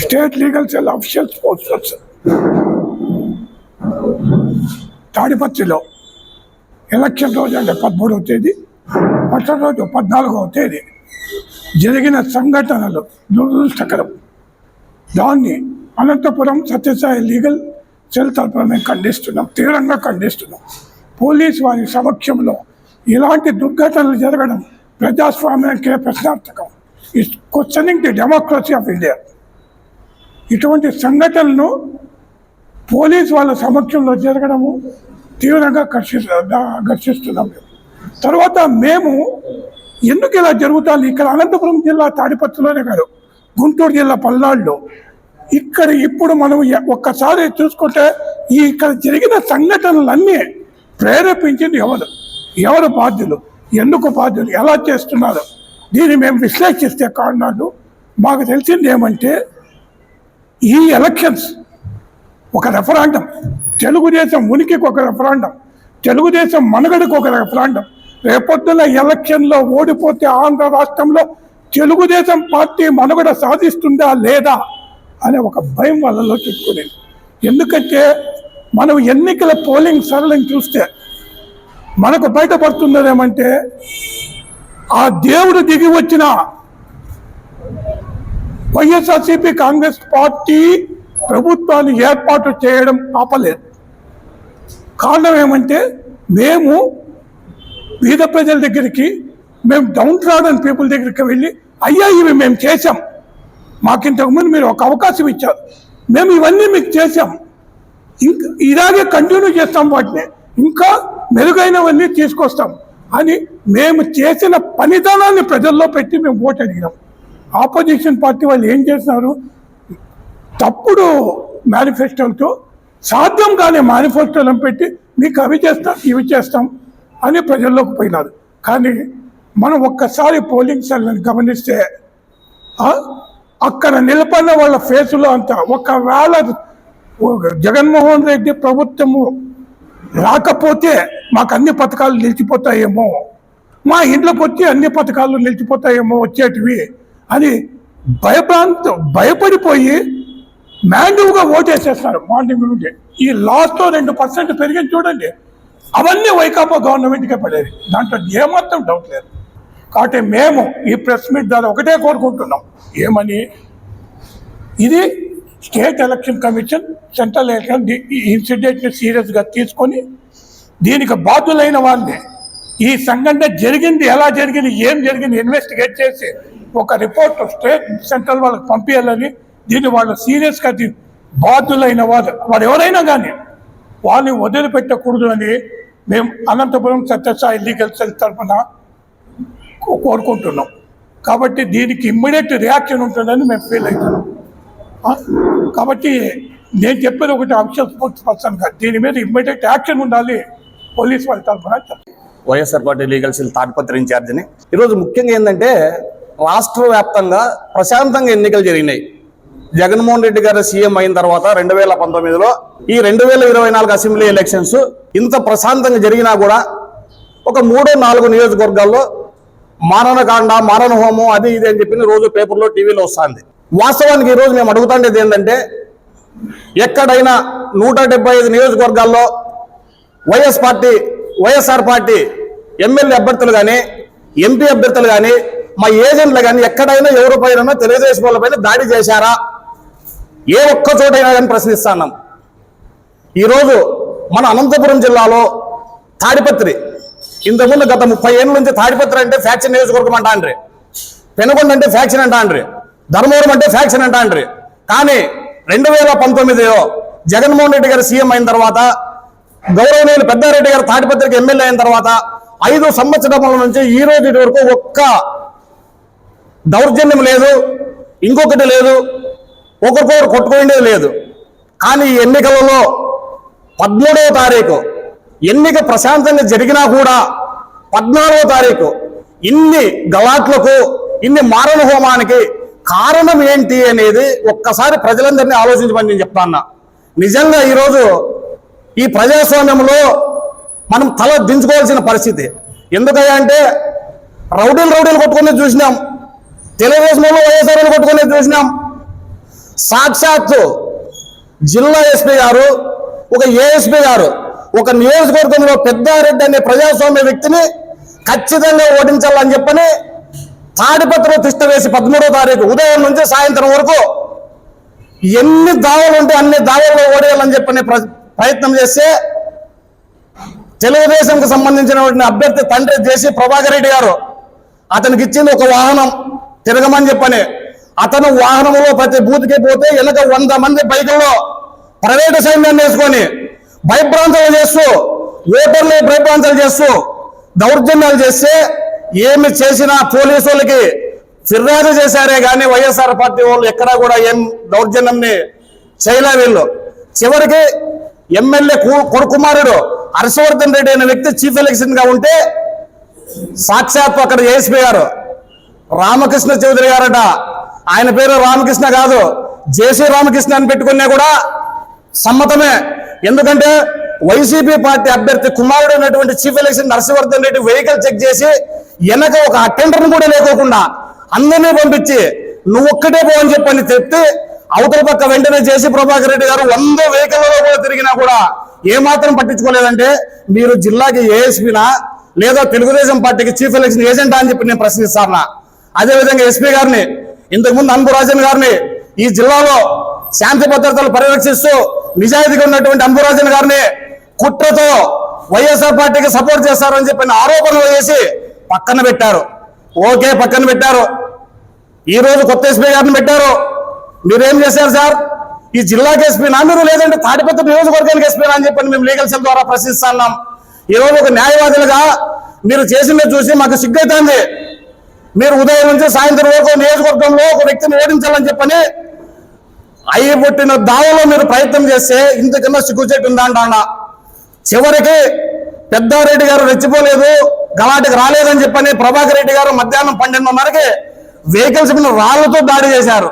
State legal cell official sports person తాడిపత్రిలో election రోజు అంటే 13వ తేదీ మరుసటి రోజు 14వ తేదీ జరిగిన సంఘటనలు దురదృష్టకరం. దాన్ని అనంతపురం సత్యసాయి లీగల్ సెల్ తరపున మేము ఖండిస్తున్నాం, తీవ్రంగా ఖండిస్తున్నాం. పోలీసు వారి సమక్షంలో ఇలాంటి దుర్ఘటనలు జరగడం ప్రజాస్వామ్యానికే ప్రశ్నార్థకం. It's questioning the democracy of India. ఇటువంటి సంఘటనలను పోలీసు వాళ్ళ సమక్షంలో జరగడము తీవ్రంగా ఘర్షిస్తున్నాం. తర్వాత మేము ఎందుకు ఇలా జరుగుతుంది, ఇక్కడ అనంతపురం జిల్లా తాడిపత్రిలోనే కాదు, గుంటూరు జిల్లా పల్నాడులో ఇక్కడ ఇప్పుడు మనం ఒక్కసారి చూసుకుంటే ఇక్కడ జరిగిన సంఘటనలన్నీ ప్రేరేపించింది ఎవరు బాధ్యులు, ఎందుకు బాధ్యులు, ఎలా చేస్తున్నారు, దీన్ని మేము విశ్లేషిస్తే కారణాలు మాకు తెలిసింది ఏమంటే ఈ ఎలక్షన్స్ ఒక రెఫరాండం, తెలుగుదేశం ఉనికికి ఒక రెఫరాండం, తెలుగుదేశం మనుగడకు ఒక రెఫరాండం. రేపొద్దున ఎలక్షన్లో ఓడిపోతే ఆంధ్ర రాష్ట్రంలో తెలుగుదేశం పార్టీ మనుగడ సాధిస్తుందా లేదా అనే ఒక భయం వాళ్ళలో చెప్పుకునేది. ఎందుకంటే మనం ఎన్నికల పోలింగ్ సరళిని చూస్తే మనకు బయటపడుతున్నదేమంటే ఆ దేవుడు దిగి వచ్చిన వైఎస్ఆర్సీపీ కాంగ్రెస్ పార్టీ ప్రభుత్వాన్ని ఏర్పాటు చేయడం ఆపలేదు. కారణం ఏమంటే మేము బీద ప్రజల దగ్గరికి, మేము డౌన్ ట్రాడన్ పీపుల్ దగ్గరికి వెళ్ళి అయ్యా ఇవి మేము చేశాం, మాకు ఇంతకుముందు మీరు ఒక అవకాశం ఇచ్చారు, మేము ఇవన్నీ మీకు చేశాం, ఇంకా ఇలాగే కంటిన్యూ చేస్తాం, వాటిని ఇంకా మెరుగైనవన్నీ తీసుకొస్తాం అని మేము చేసిన పనితనాన్ని ప్రజల్లో పెట్టి మేము ఓటు అడిగినాం. ఆపోజిషన్ పార్టీ వాళ్ళు ఏం చేస్తున్నారు, తప్పుడు మేనిఫెస్టోలతో సాధ్యం కాని మేనిఫెస్టోలను పెట్టి మీకు అవి చేస్తాం ఇవి చేస్తాం అని ప్రజల్లోకి పోయినారు. కానీ మనం ఒక్కసారి పోలింగ్ సెల్ని గమనిస్తే అక్కడ నిలబడిన వాళ్ళ ఫేసులో అంతా, ఒకవేళ జగన్మోహన్ రెడ్డి ప్రభుత్వము రాకపోతే మాకు అన్ని పథకాలు నిలిచిపోతాయేమో, మా ఇంట్లోకి వచ్చి అన్ని పథకాలు నిలిచిపోతాయేమో వచ్చేటివి అని భయపడిపోయి మ్యాండీవ్గా ఓటేసేస్తారు మార్నింగ్ నుండి. ఈ లాస్ట్లో 2% పెరిగింది చూడండి, అవన్నీ వైకాపా గవర్నమెంట్కే పడేది, దాంట్లో ఏమాత్రం డౌట్ లేదు. కాబట్టి మేము ఈ ప్రెస్ మీట్ ద్వారా ఒకటే కోరుకుంటున్నాం, ఏమని, ఇది state election commission central election ఈ ఇన్సిడెంట్ని సీరియస్గా తీసుకొని దీనికి బాధ్యులైన వాళ్ళని, ఈ సంఘటన జరిగింది ఎలా జరిగింది ఏం జరిగింది ఇన్వెస్టిగేట్ చేసి ఒక రిపోర్ట్ స్టేట్ సెంట్రల్ వాళ్ళకి పంపించాలని, దీన్ని వాళ్ళు సీరియస్గా బాధ్యులైన వాడు ఎవరైనా కానీ వాళ్ళని వదిలిపెట్టకూడదు అని మేము అనంతపురం సత్యసాయి లీగల్ సెల్ తరఫున కోరుకుంటున్నాం. కాబట్టి దీనికి ఇమ్మీడియట్ రియాక్షన్ ఉంటుందని మేము ఫీల్ అవుతున్నాం. కాబట్టి నేను చెప్పేది ఒకటి అఫీషియల్ స్పోర్ట్స్ పర్సన్గా దీని మీద ఇమ్మీడియట్ యాక్షన్ ఉండాలి పోలీస్ వాళ్ళ తరఫున. YSR party legal cell Tadipatri ఇన్ఛార్జిని. ఈరోజు ముఖ్యంగా ఏంటంటే రాష్ట్ర వ్యాప్తంగా ప్రశాంతంగా ఎన్నికలు జరిగినాయి. జగన్మోహన్ రెడ్డి గారు సీఎం అయిన తర్వాత 2019లో ఈ 2024 అసెంబ్లీ ఎలక్షన్స్ ఇంత ప్రశాంతంగా జరిగినా కూడా ఒక 3-4 నియోజకవర్గాల్లో మారణకాండ, మారణ హోమం, అది ఇది అని చెప్పి రోజు పేపర్లో టీవీలో వస్తుంది. వాస్తవానికి ఈరోజు మేము అడుగుతుండేది ఏంటంటే ఎక్కడైనా 175 నియోజకవర్గాల్లో వైఎస్ఆర్ పార్టీ ఎమ్మెల్యే అభ్యర్థులు కానీ ఎంపీ అభ్యర్థులు కానీ మా ఏజెంట్లు కానీ ఎక్కడైనా ఎవరిపైన తెలుగుదేశం వాళ్ళపైన దాడి చేశారా, ఏ ఒక్క చోటైనా కానీ ప్రశ్నిస్తున్నాం. ఈరోజు మన అనంతపురం జిల్లాలో తాడిపత్రి, ఇంతకుముందు గత 30 ఏళ్ళ నుంచి తాడిపత్రి అంటే ఫ్యాక్షన్ నియోజకవర్గం అంటాండ్రి, పెనుగొండ అంటే ఫ్యాక్షన్ అంటాండ్రి, ధర్మవరం అంటే ఫ్యాక్షన్ అంటాండ్రి. కానీ 2019లో జగన్మోహన్ రెడ్డి గారు సీఎం అయిన తర్వాత, గౌరవనీయులు పెద్దారెడ్డి గారు తాడిపత్రికి ఎమ్మెల్యే అయిన తర్వాత 5 సంవత్సరాల నుంచి ఈ రోజు వరకు ఒక్క దౌర్జన్యం లేదు, ఇంకొకటి లేదు, ఒకరికొకరు కొట్టుకునేది లేదు. కానీ ఈ ఎన్నికలలో 13వ తారీఖు ఎన్నిక ప్రశాంతంగా జరిగినా కూడా 14వ తారీఖు ఇన్ని గలాట్లకు, ఇన్ని మారణ హోమానికి కారణం ఏంటి అనేది ఒక్కసారి ప్రజలందరినీ ఆలోచించమని నేను చెప్తాన్నా. నిజంగా ఈరోజు ఈ ప్రజాస్వామ్యంలో మనం తల దించుకోవాల్సిన పరిస్థితి. ఎందుకయ్యా అంటే రౌడీలు కొట్టుకునేది చూసినాం, తెలుగుదేశంలో వైఎస్ఆర్లు కొట్టుకునేది చూసినాం, సాక్షాత్తు జిల్లా ఎస్పీ గారు, ఒక ఏఎస్పీ గారు ఒక నియోజకవర్గంలో పెద్దారెడ్డి అనే ప్రజాస్వామ్య వ్యక్తిని ఖచ్చితంగా ఓడించాలని చెప్పని తాడిపత్రిలో తిష్ట వేసి 13వ తారీఖు ఉదయం నుంచి సాయంత్రం వరకు ఎన్ని దావలు ఉంటే అన్ని దావల్లో ఓడేయాలని చెప్పని ప్రయత్నం చేస్తే తెలుగుదేశంకు సంబంధించినటువంటి అభ్యర్థి తండ్రి జేసీ ప్రభాకర్ రెడ్డి గారు అతనికి ఇచ్చింది ఒక వాహనం తిరగమని చెప్పని, అతను వాహనంలో ప్రతి బూత్కి పోతే వెనక 100 మంది బైకుల్లో ప్రైవేటు సైన్యాన్ని వేసుకొని భయభ్రాంతాలు చేస్తూ ఓటర్లు భయభ్రాంతాలు చేస్తూ దౌర్జన్యాలు చేస్తే ఏమి చేసినా పోలీసు వాళ్ళకి ఫిర్యాదు చేశారే కానీ వైఎస్ఆర్ పార్టీ వాళ్ళు ఎక్కడా కూడా ఏం దౌర్జన్యంని చేయలే. వీళ్ళు చివరికి ఎమ్మెల్యే కొడుకుమారుడు హర్షవర్ధన్ రెడ్డి అనే వ్యక్తి చీఫ్ ఎలక్షన్ గా ఉంటే సాక్షాత్తు అక్కడ ఏఎస్పీ గారు రామకృష్ణ చౌదరి గారట, ఆయన పేరు రామకృష్ణ కాదు జేసీ రామకృష్ణ అని పెట్టుకున్నా కూడా సమ్మతమే. ఎందుకంటే వైసీపీ పార్టీ అభ్యర్థి కుమారుడు ఉన్నటువంటి chief election Harshavardhan Reddy vehicle check చేసి వెనక ఒక అటెండర్ని కూడా లేకోకుండా అందరినీ పంపించి నువ్వు ఒక్కటే పో అని చెప్పని చెప్తే అవతల పక్క వెంటనే జేసీ ప్రభాకర్ రెడ్డి గారు 100 వెహికల్లో కూడా తిరిగినా కూడా ఏమాత్రం పట్టించుకోలేదంటే మీరు జిల్లాకి ఏఎస్పీనా లేదా తెలుగుదేశం పార్టీకి చీఫ్ ఎలక్షన్ ఏజెంటా అని చెప్పి నేను ప్రశ్నిస్తాను. అదేవిధంగా ఎస్పీ గారిని, ఇంతకుముందు అన్బురాజన్ గారిని ఈ జిల్లాలో శాంతి భద్రతలు పరిరక్షిస్తూ నిజాయితీగా ఉన్నటువంటి అన్బురాజన్ గారిని కుట్రతో వైఎస్ఆర్ పార్టీకి సపోర్ట్ చేస్తారని చెప్పిన ఆరోపణలు చేసి పక్కన పెట్టారు. ఓకే, పక్కన పెట్టారు. ఈ రోజు కొత్త ఎస్పీ గారిని పెట్టారు. మీరేం చేశారు సార్? ఈ జిల్లాకి ఎస్పీనా మీరు, లేదంటే తాడిపత్రి నియోజకవర్గానికి ఎస్పీనా అని చెప్పని మేము లీగల్ సెల్ ద్వారా ప్రశ్నిస్తున్నాం. ఈ రోజు ఒక న్యాయవాదులుగా మీరు చేసింది చూసి మాకు సిగ్గైతుంది. మీరు ఉదయం నుంచి సాయంత్రం వరకు నియోజకవర్గంలో ఒక వ్యక్తిని ఓడించాలని చెప్పని అయ్యి పుట్టిన దావలో మీరు ప్రయత్నం చేస్తే ఇంతకన్నా సిగ్గుచేటు ఉందంట. చివరికి పెద్దారెడ్డి గారు రెచ్చిపోలేదు, గలాటికి రాలేదని చెప్పని ప్రభాకర్ రెడ్డి గారు మధ్యాహ్నం 12:30కి వెహికల్స్ మీద రాళ్లతో దాడి చేశారు.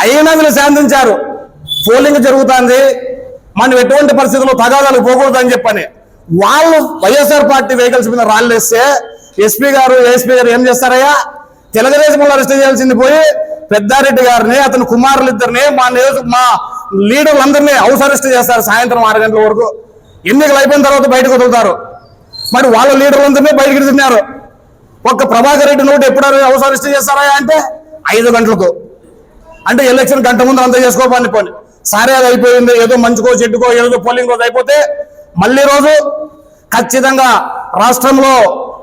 అయినా వీళ్ళు శాంతించారు. పోలింగ్ జరుగుతుంది, మనం ఎటువంటి పరిస్థితుల్లో తగాదాలు పోకూడదని చెప్పని వాళ్ళు వైఎస్ఆర్ పార్టీ వెహికల్స్ మీద రాళ్ళు వేస్తే ఎస్పీ గారు ఏఎస్పీ గారు ఏం చేస్తారయ్యా? తెలుగుదేశంలో అరెస్ట్ చేయాల్సింది పోయి పెద్దారెడ్డి గారిని అతని కుమారులిద్దరిని మా లీడర్లందరినీ హౌస్ అరెస్ట్ చేస్తారు సాయంత్రం 6 గంటల వరకు. ఎన్నికలు అయిపోయిన తర్వాత బయటకు వదులుతారు. మరి వాళ్ళ లీడర్లందరినీ బయటకు తిన్నారు. ఒక్క ప్రభాకర్ రెడ్డి నోటు ఎప్పుడు హౌస్ అరెస్ట్ చేస్తారా అంటే 5 గంటలకు. అంటే ఎలక్షన్ గంట ముందు అంతా చేసుకోవాలి పోని. సరే అది అయిపోయింది, ఏదో మంచుకో చెట్టుకో ఏదో పోలింగ్ రోజు అయిపోతే మళ్ళీ రోజు ఖచ్చితంగా రాష్ట్రంలో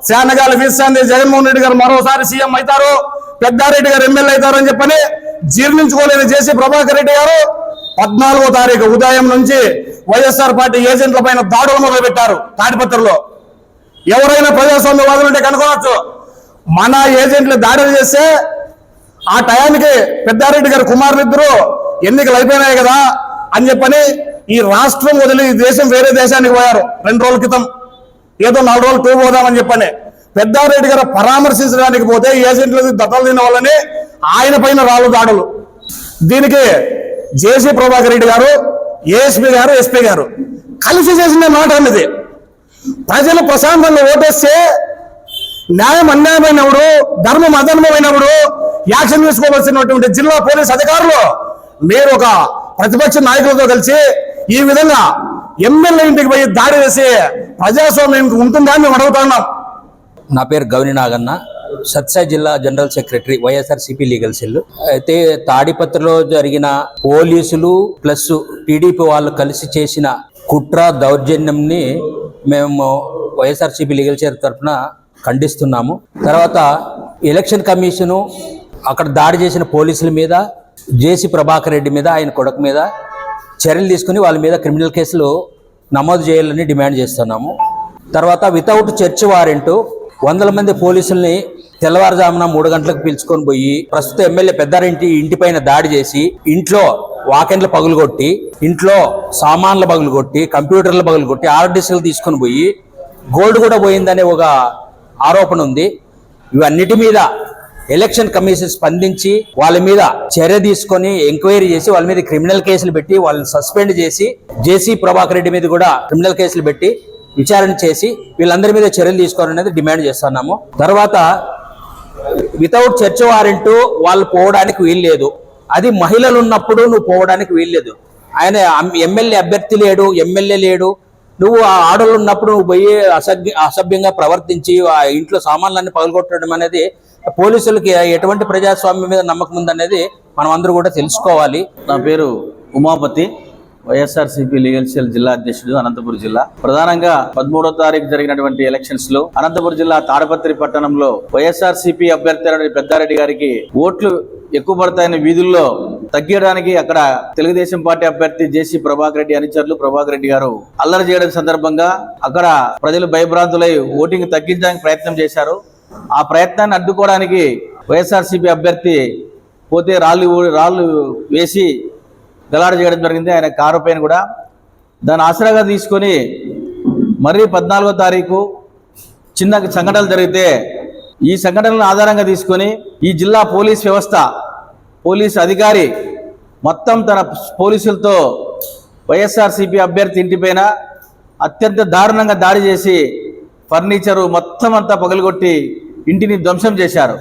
శానగాలు వీస్తాంది, జగన్మోహన్ రెడ్డి గారు మరోసారి సీఎం అవుతారు, పెద్దారెడ్డి గారు ఎమ్మెల్యే అవుతారు అని చెప్పని జీర్ణించుకోలేని చేసి ప్రభాకర్ రెడ్డి గారు 14వ తారీఖు ఉదయం నుంచి వైఎస్ఆర్ పార్టీ ఏజెంట్ల పైన దాడులు మొదలుపెట్టారు. తాడిపత్రిలో ఎవరైనా ప్రజాస్వామ్యవాదులు ఉంటే కనుక్కోవచ్చు. మన ఏజెంట్లు దాడులు చేస్తే ఆ టయానికి పెద్దారెడ్డి గారు కుమారులిద్దరూ ఎన్నికలు అయిపోయినాయి కదా అని చెప్పని ఈ రాష్ట్రం వదిలి ఈ దేశం వేరే దేశానికి పోయారు 2 రోజుల క్రితం. ఏదో 4 రోజులు టూర్ పోదామని చెప్పని పెద్దారెడ్డి గారు పరామర్శించడానికి పోతే ఏజెంట్లకు దత్తలు తిన్న వాళ్ళని ఆయన పైన రాళ్ళు దాడులు. దీనికి జేసీ ప్రభాకర్ రెడ్డి గారు, ఏఎస్పీ గారు, ఎస్పీ గారు కలిసి చేసిన మాట అన్నది. ప్రజలు ప్రశాంతంగా ఓటేస్తే న్యాయం అన్యాయమైనప్పుడు, ధర్మం అధర్మమైనప్పుడు యాక్షన్ తీసుకోవాల్సినటువంటి జిల్లా పోలీస్ అధికారులు మీరు ఒక ప్రతిపక్ష నాయకులతో కలిసి ఈ విధంగా ఎమ్మెల్యే ఇంటికి పోయి దాడి చేసి ప్రజాస్వామ్యం ఉంటుందా అని మేము అడుగుతున్నాం. నా పేరు గౌని నాగన్న, సత్సాయి జిల్లా general secretary YSRCP legal cell. అయితే తాడిపత్రిలో జరిగిన పోలీసులు ప్లస్ టీడీపీ వాళ్ళు కలిసి చేసిన కుట్ర దౌర్జన్యంని మేము వైఎస్ఆర్సీపీ లీగల్ సెల్ తరఫున ఖండిస్తున్నాము. తర్వాత ఎలక్షన్ కమిషను అక్కడ దాడి చేసిన పోలీసుల మీద, జేసీ ప్రభాకర్ రెడ్డి మీద, ఆయన కొడుకు మీద చర్యలు తీసుకుని వాళ్ళ మీద క్రిమినల్ కేసులు నమోదు చేయాలని డిమాండ్ చేస్తున్నాము. తర్వాత వితౌట్ చర్చ్ వారెంట్ 100 మంది పోలీసుల్ని తెల్లవారుజామున 3 గంటలకు పిలుచుకొని పోయి ప్రస్తుత ఎమ్మెల్యే పెద్దారెడ్డి ఇంటిపైన దాడి చేసి ఇంట్లో వాకెండ్లు పగులుగొట్టి, ఇంట్లో సామాన్లు పగులుగొట్టి, కంప్యూటర్లు పగులుగొట్టి, హార్డ్ డిస్క్లు తీసుకొని పోయి గోల్డ్ కూడా పోయిందనే ఒక ఆరోపణ ఉంది. ఇవన్నిటి మీద ఎలక్షన్ కమిషన్ స్పందించి వాళ్ళ మీద చర్య తీసుకొని ఎంక్వైరీ చేసి వాళ్ళ మీద క్రిమినల్ కేసులు పెట్టి వాళ్ళని సస్పెండ్ చేసి జేసీ ప్రభాకర్ రెడ్డి మీద కూడా క్రిమినల్ కేసులు పెట్టి విచారణ చేసి వీళ్ళందరి మీద చర్యలు తీసుకోవాలనేది డిమాండ్ చేస్తున్నాము. తర్వాత వితౌట్ చర్చ్ వారెంట్ వాళ్ళు పోవడానికి వీలు లేదు. అది మహిళలు ఉన్నప్పుడు నువ్వు పోవడానికి వీల్లేదు. ఆయన ఎమ్మెల్యే అభ్యర్థి లేడు, ఎమ్మెల్యే లేడు, నువ్వు ఆ ఆడోళ్ళు ఉన్నప్పుడు నువ్వు పోయి అసభ్యంగా ప్రవర్తించి ఆ ఇంట్లో సామాన్లన్నీ పగలగొట్టడం అనేది పోలీసులకి ఎటువంటి ప్రజాస్వామ్యం మీద నమ్మకం ఉందనేది మనం అందరూ కూడా తెలుసుకోవాలి. నా పేరు ఉమాపతి, వైఎస్ఆర్సీపీ లీగల్ సెల్ జిల్లా అధ్యక్షుడు, అనంతపురం జిల్లా. ప్రధానంగా 13వ తారీఖు జరిగినటువంటి ఎలక్షన్స్ లో అనంతపురం జిల్లా తాడపత్రి పట్టణంలో వైఎస్ఆర్సీపీ అభ్యర్థి పెద్దారెడ్డి గారికి ఓట్లు ఎక్కువ పడతాయని వీధుల్లో తగ్గించడానికి అక్కడ తెలుగుదేశం పార్టీ అభ్యర్థి జేసీ ప్రభాకర్ రెడ్డి అనుచరులు ప్రభాకర్ రెడ్డి గారు అల్లరి చేయడం సందర్భంగా అక్కడ ప్రజలు భయభ్రాంతులై ఓటింగ్ తగ్గించడానికి ప్రయత్నం చేశారు. ఆ ప్రయత్నాన్ని అడ్డుకోవడానికి వైఎస్ఆర్సీపీ అభ్యర్థి పోతే రాళ్ళు వేసి గలాడ చేయడం జరిగింది. ఆయన కారు పైన కూడా దాన్ని ఆసరాగా తీసుకొని మరీ 14వ తారీఖు చిన్న సంఘటనలు జరిగితే ఈ సంఘటనలను ఆధారంగా తీసుకొని ఈ జిల్లా పోలీస్ వ్యవస్థ, పోలీస్ అధికారి మొత్తం తన పోలీసులతో వైఎస్ఆర్సీపీ అభ్యర్థి ఇంటిపైన అత్యంత దారుణంగా దాడి చేసి ఫర్నిచరు మొత్తం అంతా పగలగొట్టి ఇంటిని ధ్వంసం చేశారు.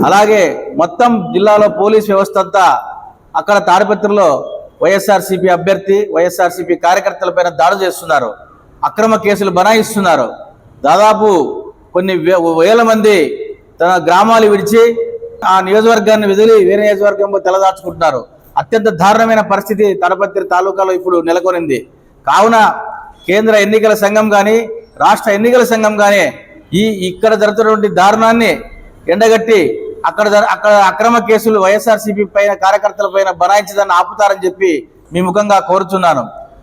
అలాగే మొత్తం జిల్లాలో పోలీస్ వ్యవస్థ అంతా అక్కడ తాడిపత్రిలో వైఎస్ఆర్సీపీ అభ్యర్థి, వైఎస్ఆర్సీపీ కార్యకర్తలపైన దాడి చేస్తున్నారు, అక్రమ కేసులు బనాయిస్తున్నారు. దాదాపు కొన్ని వేల మంది తన గ్రామాలు విడిచి ఆ నియోజకవర్గాన్ని వదిలి వేరే నియోజకవర్గంలో తెలదాచుకుంటున్నారు. అత్యంత దారుణమైన పరిస్థితి తాడిపత్రి తాలూకాలో ఇప్పుడు నెలకొనింది. కావున కేంద్ర ఎన్నికల సంఘం కానీ రాష్ట్ర ఎన్నికల సంఘం కానీ ఇక్కడ జరుగుతున్నటువంటి దారుణాన్ని ఎండగట్టి అక్కడ అక్రమ కేసులు వైఎస్ఆర్సీపీ పైన కార్యకర్తల పైన బనాయించదాన్ని ఆపుతారని చెప్పి మీ ముఖంగా కోరుతున్నాను.